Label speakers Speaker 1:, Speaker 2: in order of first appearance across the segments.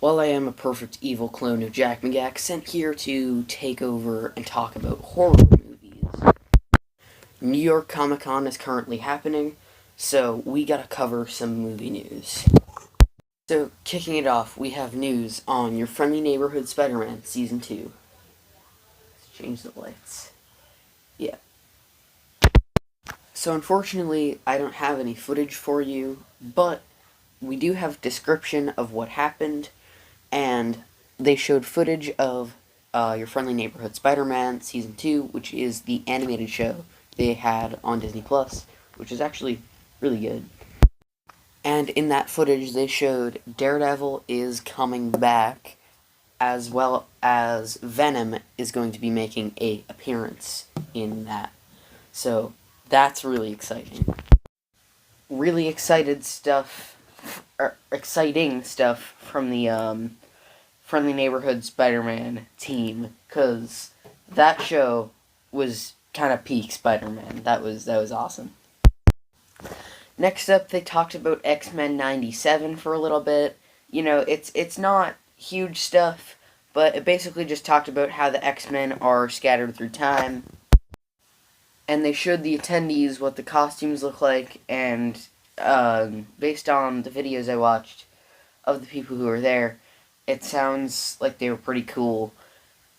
Speaker 1: While I am a perfect evil clone of Jack McGack, sent here to take over and talk about horror movies. New York Comic Con is currently happening, so we gotta cover some movie news. So, kicking it off, we have news on Your Friendly Neighborhood Spider-Man Season 2. Let's change the lights. Yeah. So, unfortunately, I don't have any footage for you, but we do have description of what happened, and they showed footage of Your Friendly Neighborhood Spider-Man Season 2, which is the animated show they had on Disney Plus, which is actually really good. And in that footage, they showed Daredevil is coming back, as well as Venom is going to be making a appearance in that. So that's really exciting. Really exciting stuff from the Friendly Neighborhood Spider-Man team, because that show was kind of peak Spider-Man. That was awesome. Next up, they talked about X-Men 97 for a little bit. You know, it's not huge stuff, but it basically just talked about how the X-Men are scattered through time. And they showed the attendees what the costumes look like, and based on the videos I watched of the people who were there, it sounds like they were pretty cool.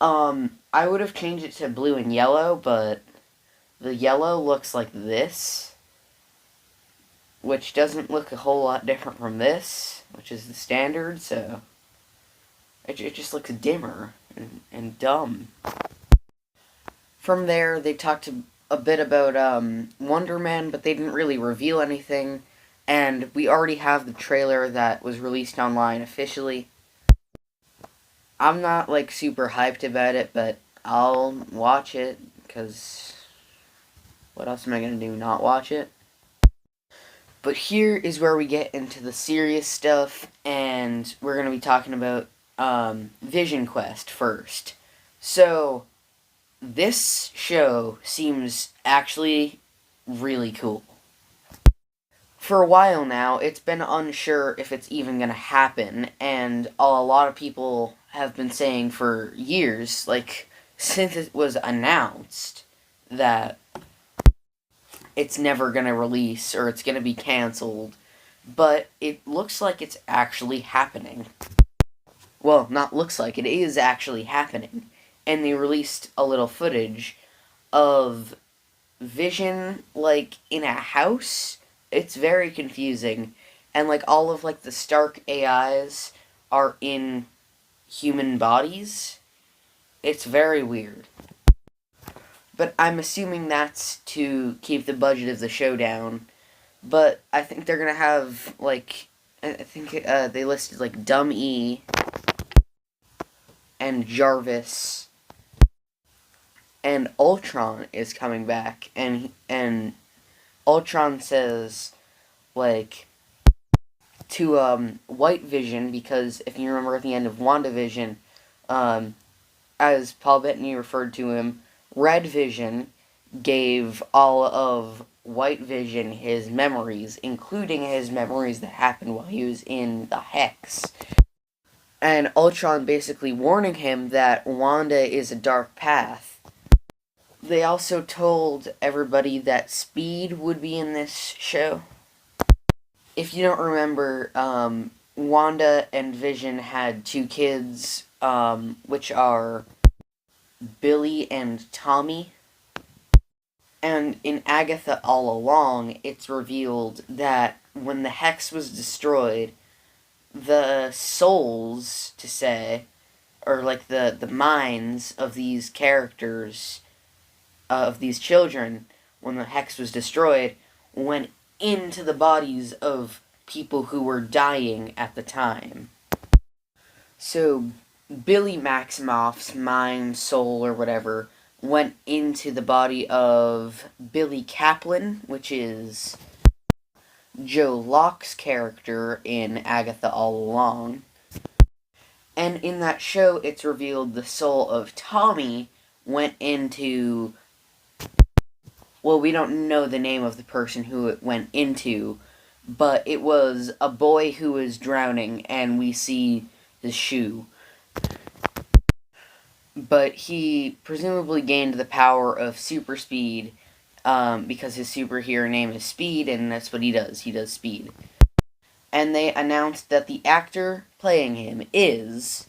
Speaker 1: I would have changed it to blue and yellow, but the yellow looks like this, which doesn't look a whole lot different from this, which is the standard, so it just looks dimmer and dumb. From there, they talked a bit about Wonder Man, but they didn't really reveal anything, and we already have the trailer that was released online officially. I'm not, like, super hyped about it, but I'll watch it, because what else am I going to do, not watch it? But here is where we get into the serious stuff, and we're going to be talking about Vision Quest first. So, this show seems actually really cool. For a while now, it's been unsure if it's even going to happen, and a lot of people have been saying for years, like, since it was announced, that it's never going to release or it's going to be canceled, but it looks like it's actually happening. Well, not looks like, it is actually happening. And they released a little footage of Vision, like, in a house. It's very confusing. And, like, all of, like, the Stark AIs are in human bodies. It's very weird. But I'm assuming that's to keep the budget of the show down. But I think they're gonna have, like, I think they listed, like, Dumb E and Jarvis and Ultron is coming back, and Ultron says, like, to White Vision, because if you remember at the end of WandaVision, as Paul Bettany referred to him, Red Vision gave all of White Vision his memories, including his memories that happened while he was in the Hex. And Ultron basically warning him that Wanda is a dark path. They also told everybody that Speed would be in this show. If you don't remember, Wanda and Vision had two kids, which are Billy and Tommy. And in Agatha All Along, it's revealed that when the Hex was destroyed, the souls, to say, or like the minds of these characters, of these children, when the Hex was destroyed, went into the bodies of people who were dying at the time. So, Billy Maximoff's mind, soul, or whatever, went into the body of Billy Kaplan, which is Joe Locke's character in Agatha All Along. And in that show, it's revealed the soul of Tommy went into... Well, we don't know the name of the person who it went into, but it was a boy who was drowning, and we see this shoe. But he presumably gained the power of super speed because his superhero name is Speed, and that's what he does. He does speed. And they announced that the actor playing him is...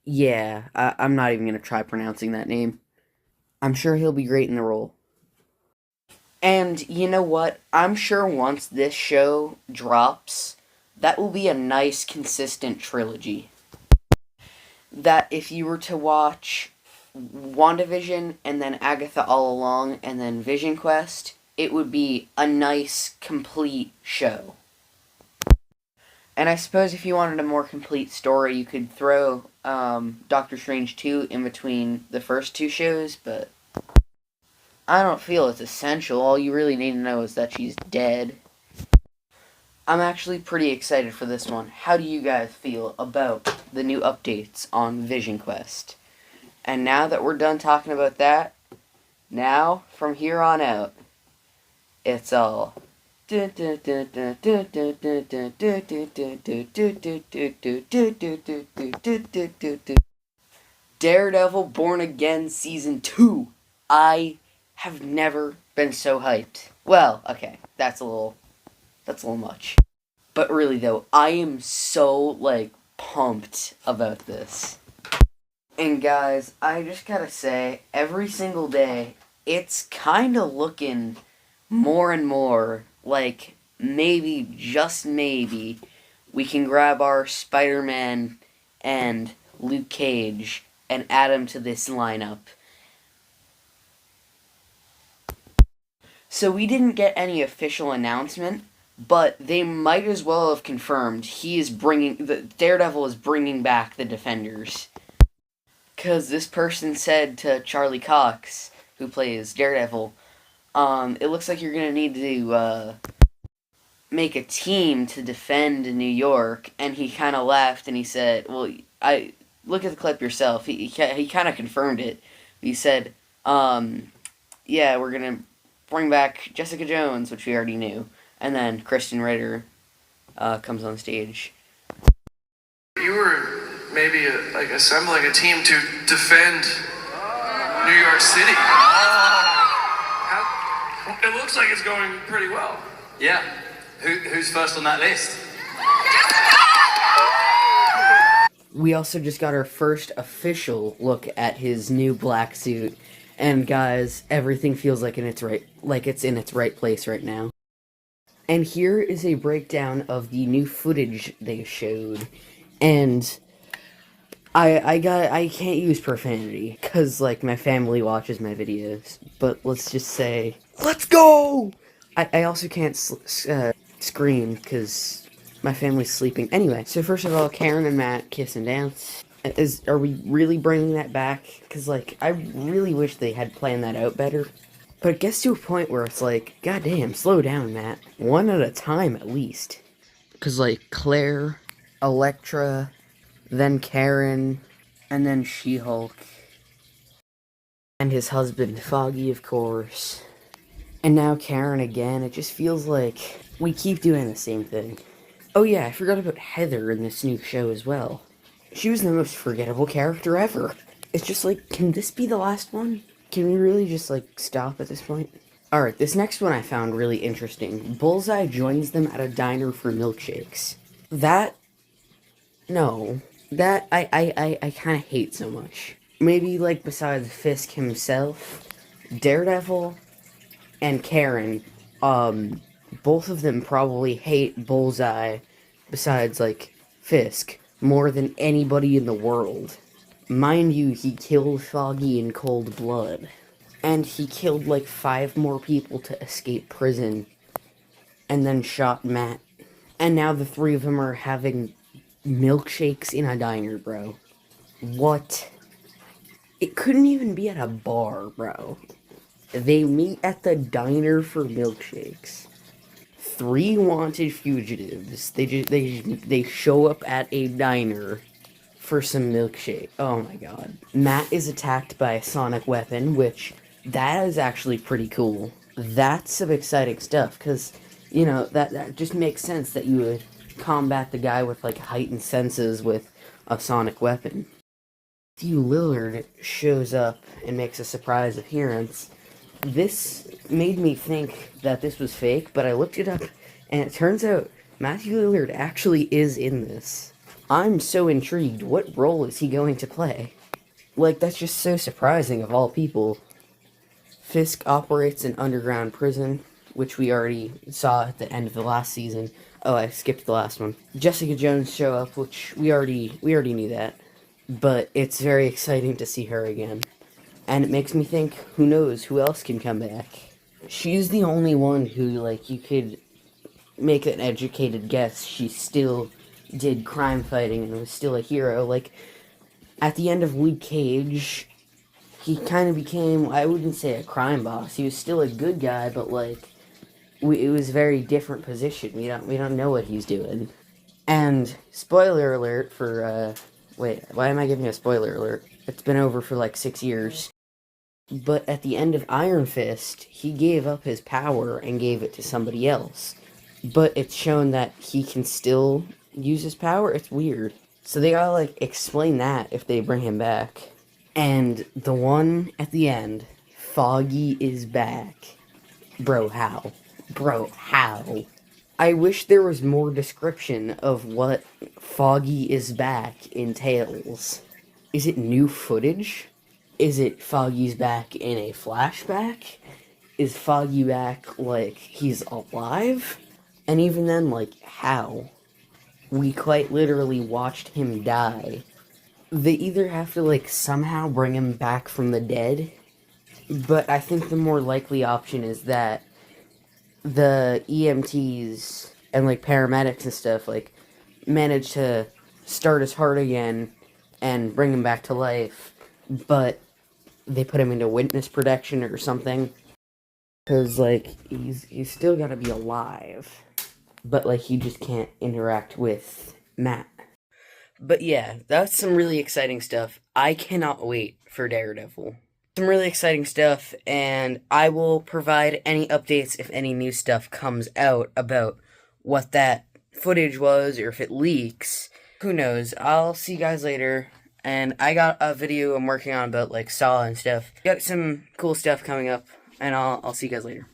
Speaker 1: Yeah, I'm not even going to try pronouncing that name. I'm sure he'll be great in the role. And you know what? I'm sure once this show drops, that will be a nice, consistent trilogy. That if you were to watch WandaVision, and then Agatha All Along, and then Vision Quest, it would be a nice, complete show. And I suppose if you wanted a more complete story, you could throw Doctor Strange 2 in between the first two shows, but I don't feel it's essential. All you really need to know is that she's dead. I'm actually pretty excited for this one. How do you guys feel about the new updates on Vision Quest? And now that we're done talking about that, now, from here on out, it's all... Daredevil Born Again Season 2. I have never been so hyped. Well, okay, that's a little much. But really though, I am so, pumped about this. And guys, I just gotta say, every single day, it's kinda looking more and more like maybe, just maybe, we can grab our Spider-Man and Luke Cage and add them to this lineup. So we didn't get any official announcement, but they might as well have confirmed Daredevil is bringing back the Defenders. Because this person said to Charlie Cox, who plays Daredevil, it looks like you're going to need to make a team to defend New York, and he kind of laughed and he said, well, look at the clip yourself, he kind of confirmed it. He said, yeah, we're going to bring back Jessica Jones, which we already knew, and then Kristen Ritter comes on stage.
Speaker 2: You were maybe assembling a team to defend New York City. It looks like it's going pretty well.
Speaker 3: Yeah. Who's first on that list?
Speaker 1: We also just got our first official look at his new black suit, and guys, everything feels like it's in its right place right now. And here is a breakdown of the new footage they showed, and I can't use profanity, cause my family watches my videos, but let's just say, let's go! I also can't scream, cause my family's sleeping. Anyway, so first of all, Karen and Matt kiss and dance. Are we really bringing that back? Cause I really wish they had planned that out better. But it gets to a point where it's goddamn, slow down, Matt. One at a time, at least. Cause Claire, Elektra, then Karen, and then She-Hulk. And his husband, Foggy, of course. And now Karen again. It just feels like we keep doing the same thing. Oh yeah, I forgot about Heather in this new show as well. She was the most forgettable character ever. It's just can this be the last one? Can we really just stop at this point? Alright, this next one I found really interesting. Bullseye joins them at a diner for milkshakes. That I kind of hate so much. Maybe, besides Fisk himself, Daredevil and Karen, both of them probably hate Bullseye, besides, Fisk, more than anybody in the world. Mind you, he killed Foggy in cold blood. And he killed, 5 more people to escape prison. And then shot Matt. And now the 3 of them are having milkshakes in a diner, bro. What? It couldn't even be at a bar, bro. They meet at the diner for milkshakes. 3 wanted fugitives. They show up at a diner for some milkshake. Oh my god. Matt is attacked by a sonic weapon, which, that is actually pretty cool. That's some exciting stuff, because, that just makes sense that you would combat the guy with, like, heightened senses with a sonic weapon. Matthew Lillard shows up and makes a surprise appearance. This made me think that this was fake, but I looked it up, and it turns out Matthew Lillard actually is in this. I'm so intrigued. What role is he going to play? Like, that's just so surprising of all people. Fisk operates an underground prison, which we already saw at the end of the last season. Oh, I skipped the last one. Jessica Jones show up, which we already knew that. But it's very exciting to see her again. And it makes me think, who knows, who else can come back? She's the only one who, like, you could make an educated guess. She still did crime fighting and was still a hero. Like, at the end of Luke Cage, he kind of became, I wouldn't say a crime boss. He was still a good guy, but, like, it was a very different position. We don't know what he's doing. And, spoiler alert for, wait, why am I giving a spoiler alert? It's been over for, like, 6 years. But at the end of Iron Fist, he gave up his power and gave it to somebody else. But it's shown that he can still use his power. It's weird. So they gotta, like, explain that if they bring him back. And the one at the end, Foggy is back. Bro, how? Bro, how? I wish there was more description of what Foggy is back entails. Is it new footage? Is it Foggy's back in a flashback? Is Foggy back like he's alive? And even then, like, how? We quite literally watched him die. They either have to, like, somehow bring him back from the dead, but I think the more likely option is that the EMTs and, like, paramedics and stuff, like, manage to start his heart again and bring him back to life, but they put him into witness protection or something. Because, like, he's still gotta be alive, but, like, he just can't interact with Matt. But yeah, that's some really exciting stuff. I cannot wait for Daredevil. Some really exciting stuff, and I will provide any updates if any new stuff comes out about what that footage was, or if it leaks. Who knows? I'll see you guys later. And I got a video I'm working on about, like, Saw and stuff. Got some cool stuff coming up, and I'll see you guys later.